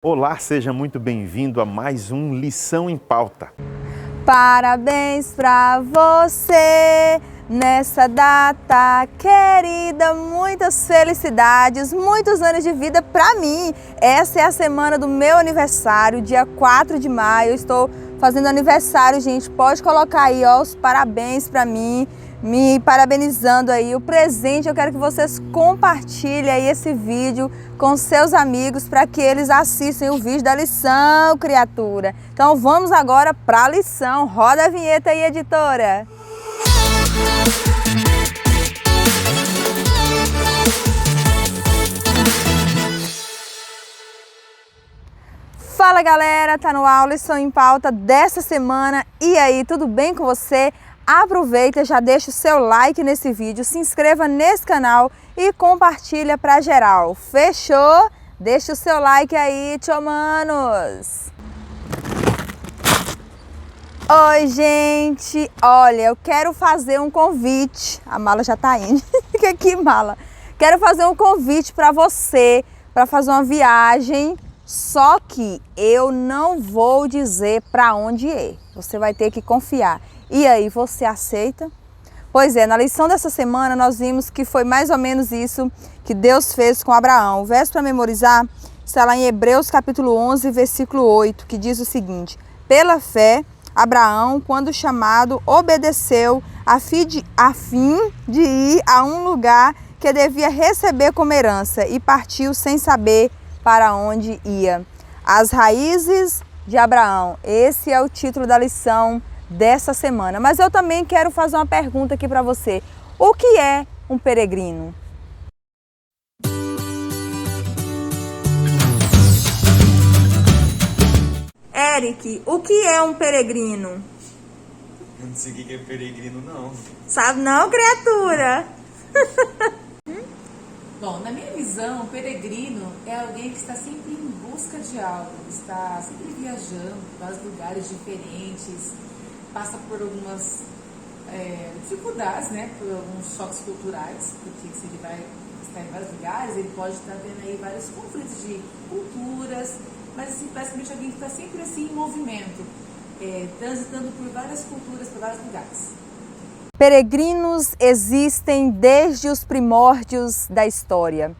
Olá, seja muito bem-vindo a mais um Lição em Pauta. Parabéns pra você nessa data querida, muitas felicidades, muitos anos de vida pra mim. Essa é a semana do meu aniversário, dia 4 de maio. Eu estou fazendo aniversário, gente. Pode colocar aí, ó, os parabéns pra mim, me parabenizando aí. O presente, eu quero que vocês compartilhem aí esse vídeo com seus amigos para que eles assistam o vídeo da lição, criatura. Então vamos agora para a lição. Roda a vinheta aí, editora. Fala galera, tá no ar, Lição em Pauta dessa semana. E aí, tudo bem com você? Aproveita, já deixa o seu like nesse vídeo, se inscreva nesse canal e compartilha pra geral. Fechou? Deixa o seu like aí, tchau manos! Oi gente, olha, eu quero fazer um convite. A mala já tá indo. Que mala? Quero fazer um convite para você, para fazer uma viagem. Só que eu não vou dizer para onde é. Você vai ter que confiar. E aí, você aceita? Pois é, na lição dessa semana nós vimos que foi mais ou menos isso que Deus fez com Abraão. O verso para memorizar está lá em Hebreus capítulo 11, versículo 8, que diz o seguinte: pela fé, Abraão, quando chamado, obedeceu a fim de ir a um lugar que devia receber como herança e partiu sem saber para onde ia. As raízes de Abraão. Esse é o título da lição dessa semana. Mas eu também quero fazer uma pergunta aqui para você. O que é um peregrino? Eric, o que é um peregrino? Eu não sei o que é peregrino, não. Sabe não, criatura? Bom, na minha visão, o peregrino é alguém que está sempre em busca de algo, está sempre viajando para lugares diferentes, passa por algumas dificuldades, né, por alguns choques culturais, porque se ele vai estar em vários lugares, ele pode estar tendo aí vários conflitos de culturas, mas assim, basicamente alguém que está sempre assim em movimento, transitando por várias culturas, por vários lugares. Peregrinos existem desde os primórdios da história.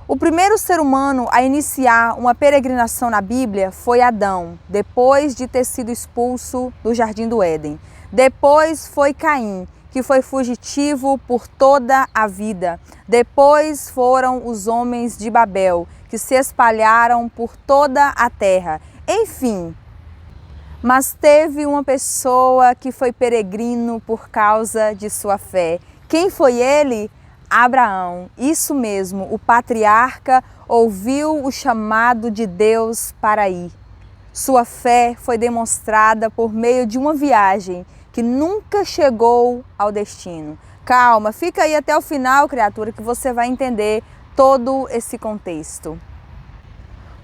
O primeiro ser humano a iniciar uma peregrinação na Bíblia foi Adão, depois de ter sido expulso do Jardim do Éden. Depois foi Caim, que foi fugitivo por toda a vida. Depois foram os homens de Babel, que se espalharam por toda a terra. Enfim, mas teve uma pessoa que foi peregrino por causa de sua fé. Quem foi ele? Abraão. Isso mesmo, o patriarca ouviu o chamado de Deus para ir. Sua fé foi demonstrada por meio de uma viagem que nunca chegou ao destino. Calma, fica aí até o final, criatura, que você vai entender todo esse contexto.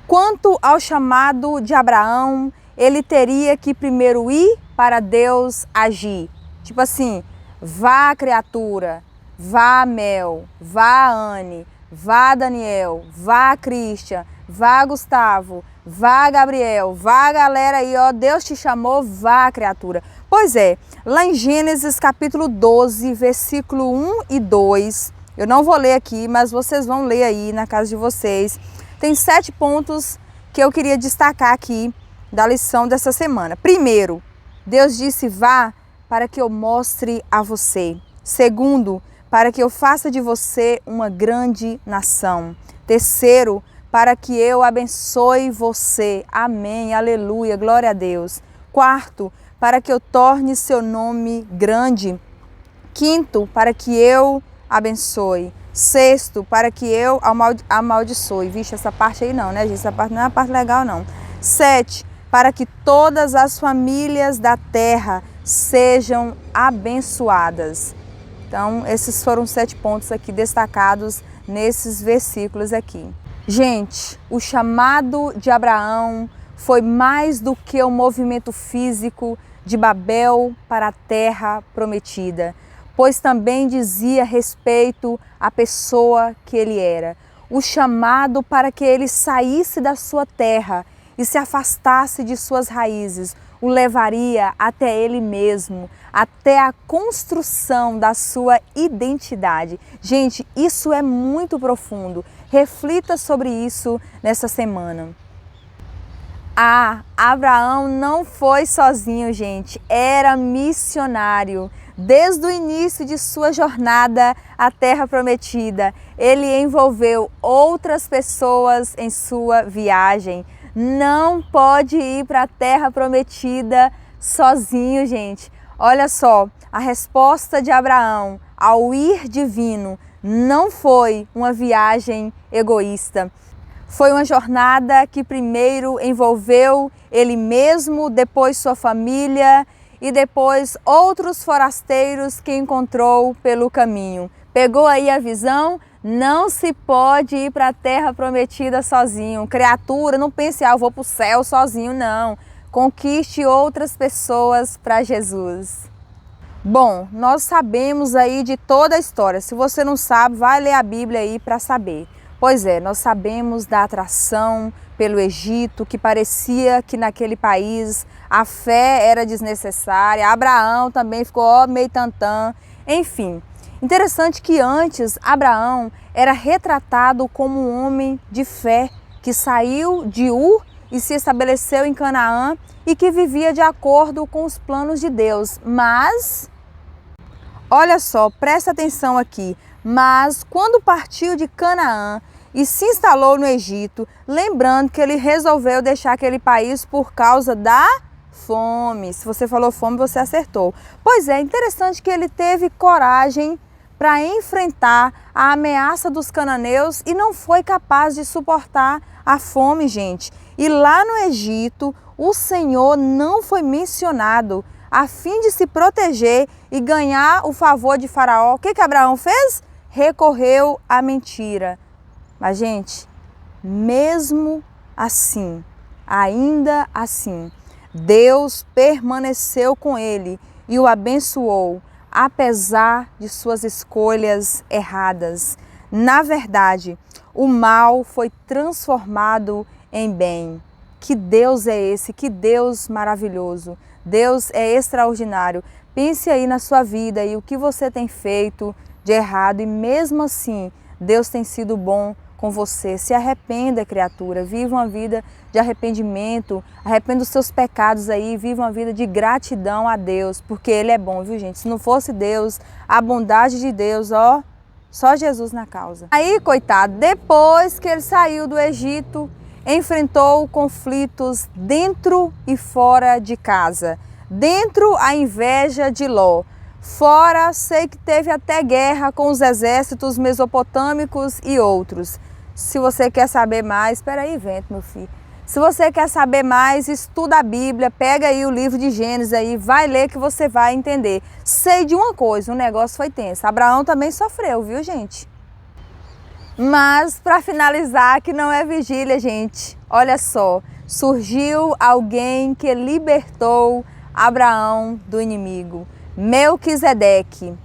Quanto ao chamado de Abraão, ele teria que primeiro ir para Deus agir. Tipo assim, vá criatura, vá Mel, vá Anne, vá Daniel, vá Christian, vá Gustavo, vá Gabriel, vá galera aí, ó, Deus te chamou, vá criatura. Pois é, lá em Gênesis capítulo 12, versículo 1 e 2, eu não vou ler aqui, mas vocês vão ler aí na casa de vocês. Tem 7 pontos que eu queria destacar aqui da lição dessa semana. Primeiro, Deus disse: vá para que eu mostre a você. Segundo, para que eu faça de você uma grande nação. Terceiro, para que eu abençoe você. Amém, aleluia, glória a Deus. Quarto, para que eu torne seu nome grande. Quinto, para que eu abençoe. Sexto, para que eu amaldiçoe. Vixe, essa parte aí não, né, gente? Essa parte não é a parte legal, não. 7, para que todas as famílias da terra sejam abençoadas. Então, esses foram 7 pontos aqui destacados nesses versículos aqui. Gente, o chamado de Abraão foi mais do que um movimento físico de Babel para a terra prometida, pois também dizia respeito à pessoa que ele era. o chamado para que ele saísse da sua terra e se afastasse de suas raízes, o levaria até ele mesmo, até a construção da sua identidade. Gente, isso é muito profundo. Reflita sobre isso nessa semana. Abraão não foi sozinho, gente, era missionário. Desde o início de sua jornada à Terra Prometida, ele envolveu outras pessoas em sua viagem. Não pode ir para a Terra Prometida sozinho, gente. Olha só, a resposta de Abraão ao ir divino não foi uma viagem egoísta. Foi uma jornada que primeiro envolveu ele mesmo, depois sua família e depois outros forasteiros que encontrou pelo caminho. Pegou aí a visão? Não se pode ir para a Terra Prometida sozinho. Criatura, não pense, eu vou para o céu sozinho, não. Conquiste outras pessoas para Jesus. Bom, nós sabemos aí de toda a história. Se você não sabe, vai ler a Bíblia aí para saber. Pois é, nós sabemos da atração pelo Egito, que parecia que naquele país a fé era desnecessária. Abraão também ficou meio tantã, enfim. Interessante que antes Abraão era retratado como um homem de fé, que saiu de Ur e se estabeleceu em Canaã e que vivia de acordo com os planos de Deus. Mas, olha só, presta atenção aqui, mas quando partiu de Canaã e se instalou no Egito, lembrando que ele resolveu deixar aquele país por causa da fome. Se você falou fome, você acertou. Pois é, interessante que ele teve coragem para enfrentar a ameaça dos cananeus e não foi capaz de suportar a fome, gente. E lá no Egito, o Senhor não foi mencionado a fim de se proteger e ganhar o favor de Faraó. O que Abraão fez? Recorreu à mentira. Mas, gente, mesmo assim, ainda assim, Deus permaneceu com ele e o abençoou, apesar de suas escolhas erradas. Na verdade, o mal foi transformado em bem. Que Deus é esse? Que Deus maravilhoso! Deus é extraordinário. Pense aí na sua vida e o que você tem feito de errado e mesmo assim, Deus tem sido bom com você. Se arrependa, criatura, viva uma vida de arrependimento, arrependa dos seus pecados aí, viva uma vida de gratidão a Deus, porque Ele é bom, viu, gente? Se não fosse Deus, a bondade de Deus, ó, só Jesus na causa. Aí, coitado, depois que ele saiu do Egito, enfrentou conflitos dentro e fora de casa. Dentro, a inveja de Ló. Fora, sei que teve até guerra com os exércitos mesopotâmicos e outros. Se você quer saber mais, espera aí, vento, meu filho. Se você quer saber mais, estuda a Bíblia, pega aí o livro de Gênesis aí, vai ler que você vai entender. Sei de uma coisa, o negócio foi tenso. Abraão também sofreu, viu, gente? Mas, para finalizar, que não é vigília, gente, olha só, surgiu alguém que libertou Abraão do inimigo, Melquisedeque.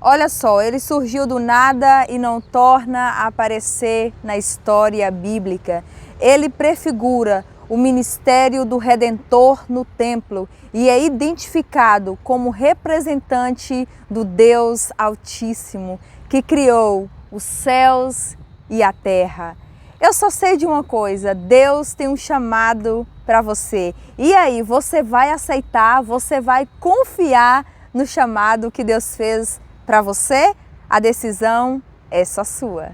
Olha só, ele surgiu do nada e não torna a aparecer na história bíblica. Ele prefigura o ministério do Redentor no templo e é identificado como representante do Deus Altíssimo, que criou os céus e a terra. Eu só sei de uma coisa, Deus tem um chamado para você. E aí, você vai aceitar, você vai confiar no chamado que Deus fez para você? A decisão é só sua.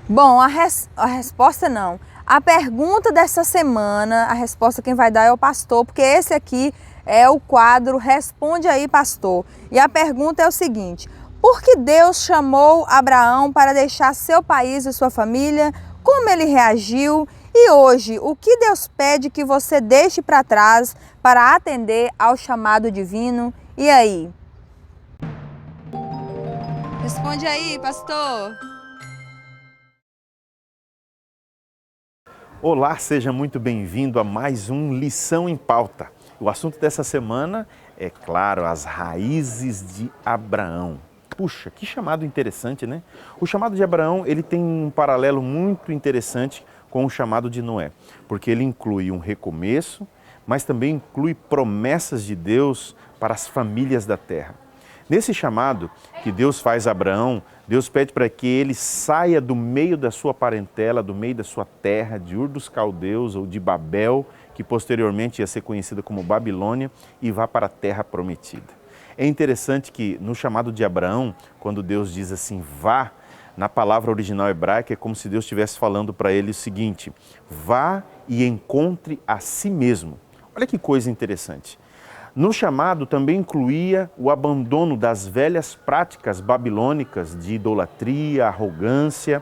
Bom, a resposta não. A pergunta dessa semana, a resposta quem vai dar é o pastor, porque esse aqui é o quadro Responde aí, Pastor. E a pergunta é o seguinte: por que Deus chamou Abraão para deixar seu país e sua família? Como ele reagiu? E hoje, o que Deus pede que você deixe para trás para atender ao chamado divino? E aí? Responde aí, pastor. Olá, seja muito bem-vindo a mais um Lição em Pauta. O assunto dessa semana é, claro, as raízes de Abraão. Puxa, que chamado interessante, né? O chamado de Abraão, ele tem um paralelo muito interessante com o chamado de Noé, porque ele inclui um recomeço, mas também inclui promessas de Deus para as famílias da terra. Nesse chamado que Deus faz a Abraão, Deus pede para que ele saia do meio da sua parentela, do meio da sua terra, de Ur dos Caldeus ou de Babel, que posteriormente ia ser conhecida como Babilônia, e vá para a terra prometida. É interessante que no chamado de Abraão, quando Deus diz assim, vá, na palavra original hebraica é como se Deus estivesse falando para ele o seguinte, vá e encontre a si mesmo. Olha que coisa interessante. No chamado também incluía o abandono das velhas práticas babilônicas de idolatria, arrogância,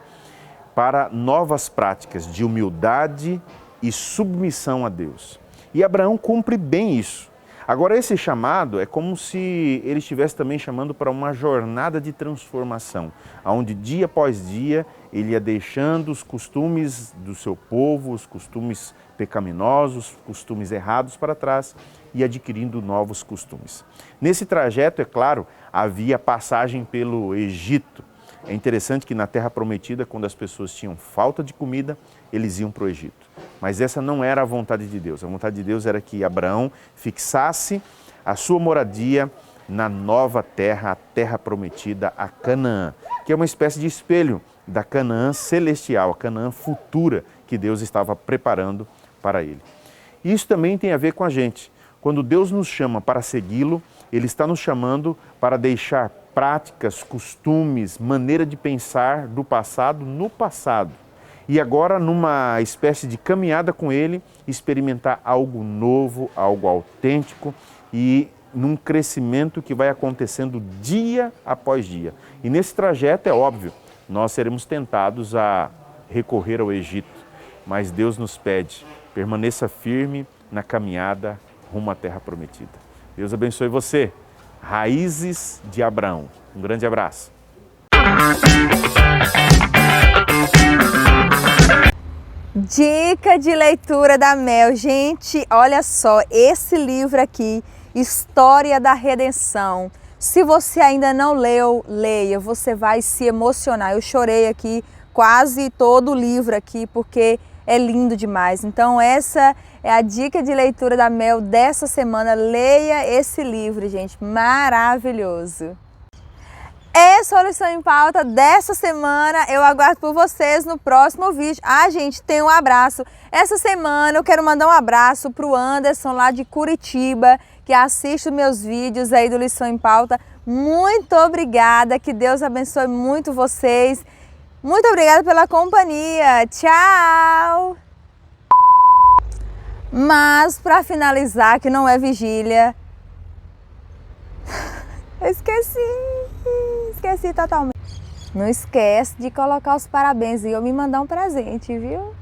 para novas práticas de humildade e submissão a Deus. E Abraão cumpre bem isso. Agora, esse chamado é como se ele estivesse também chamando para uma jornada de transformação, onde dia após dia ele ia deixando os costumes do seu povo, os costumes pecaminosos, os costumes errados para trás e adquirindo novos costumes. Nesse trajeto, é claro, havia passagem pelo Egito. É interessante que na Terra Prometida, quando as pessoas tinham falta de comida, eles iam para o Egito. Mas essa não era a vontade de Deus. A vontade de Deus era que Abraão fixasse a sua moradia na nova terra, a Terra Prometida, a Canaã, que é uma espécie de espelho da Canaã celestial, a Canaã futura que Deus estava preparando para ele. E isso também tem a ver com a gente. Quando Deus nos chama para segui-lo, Ele está nos chamando para deixar práticas, costumes, maneira de pensar do passado no passado. E agora, numa espécie de caminhada com Ele, experimentar algo novo, algo autêntico e num crescimento que vai acontecendo dia após dia. E nesse trajeto, é óbvio, nós seremos tentados a recorrer ao Egito, mas Deus nos pede, permaneça firme na caminhada rumo à Terra Prometida. Deus abençoe você. Raízes de Abraão. Um grande abraço. Dica de leitura da Mel. Gente, olha só, esse livro aqui, História da Redenção. Se você ainda não leu, leia, você vai se emocionar. Eu chorei aqui quase todo o livro aqui, porque é lindo demais. Então essa é a dica de leitura da Mel dessa semana. Leia esse livro, gente, maravilhoso. Essa é a lição em pauta dessa semana. Eu aguardo por vocês no próximo vídeo. Gente, tem um abraço. Essa semana eu quero mandar um abraço para o Anderson lá de Curitiba, que assiste os meus vídeos aí do Lição em Pauta. Muito obrigada, que Deus abençoe muito vocês. Muito obrigada pela companhia. Tchau! Mas, para finalizar, que não é vigília, eu esqueci totalmente. Não esquece de colocar os parabéns e eu me mandar um presente, viu?